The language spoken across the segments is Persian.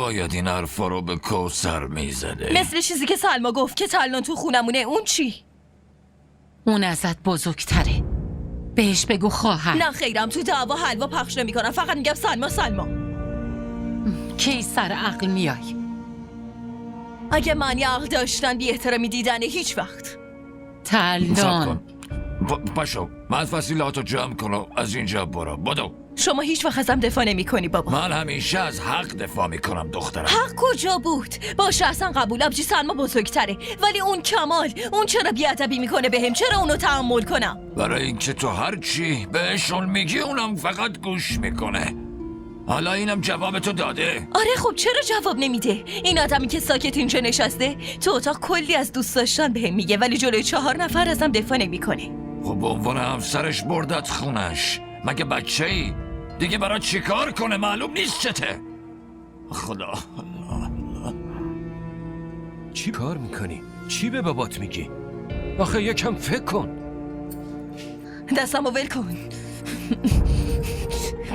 باید این حرفا رو به کوثر میزده. مثل چیزی که سلما گفت که تا الان تو خونمونه. اون چی؟ اون ازت بزرگتره. بهش بگو خواهر. نه خیرم، تو دعوا حلوا پخش نمی‌کنم. فقط میگم سلما. کی سر عقل میای؟ اگه معنی عقل داشتن بی احترامی دیدنه هیچ وقت. تلان پاشو من فسیلاتو جمع کن و از اینجا برو. بدو. شما هیچ وقت ازم دفاع نمی‌کنی بابا. من همیشه از حق دفاع میکنم دخترم. حق کجا بود؟ باشه اصلا قبول، آبجی سلما بزرگتره، ولی اون کمال، اون چرا بی‌ادبی میکنه بهم؟ چرا اونو تحمل کنم؟ برای اینکه تو هر چی بهشون میگی اونم فقط گوش میکنه. حالا اینم جواب تو داده. آره خب چرا جواب نمیده؟ این آدمی که ساکت اینجا نشسته تو اتاق کلی از دوست داشتن بهم میگه، ولی جلوی 4 نفر ازم دفاع نمیکنه. خب به عنوان همسرش بردت خونش، مگه بچه ای؟ دیگه برای چی کار کنه؟ معلوم نیست چته. خدا چی کار میکنی؟ چی به بابات میگی؟ آخه یکم فکر کن. دستمو ول کن.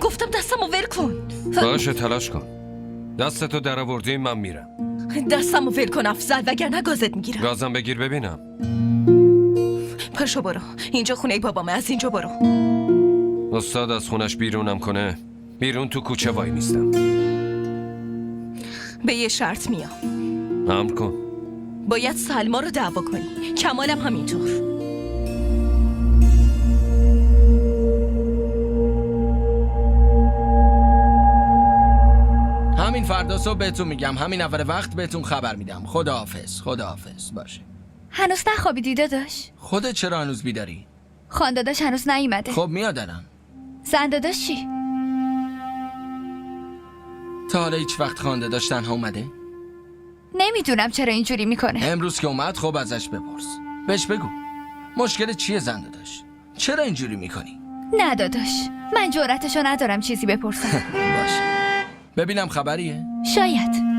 گفتم دستمو ول کن. باشه تلاش کن. دستتو در آوردی من میرم. دستمو ول کن افضل، وگرنه گازت میگیرم. گازم بگیر ببینم. پاشو برو، اینجا خونه بابامه، از اینجا برو. استاد از خونش بیرونم کنه، بیرون تو کوچه وای میستم. به یه شرط میام. امر کن. باید سلما رو دعوا کنی، کمالم همینطور. همین فردا صبح بهتون میگم، همین اول وقت بهتون خبر میدم. خداحافظ باشه. هنوز نخوابیدی داداش؟ خودت چرا هنوز بیداری؟ خان داداش هنوز نیومده. خب میاد الان. زن داداش چی؟ تا حالا هیچ وقت خان داداش تنها اومده؟ نمیدونم چرا اینجوری میکنه. امروز که اومد خب ازش بپرس، بهش بگو مشکل چیه زن داداش؟ چرا اینجوری میکنی؟ نه داداش، من جرأتشو ندارم چیزی بپرسم. باشه ببینم خبریه؟ شاید.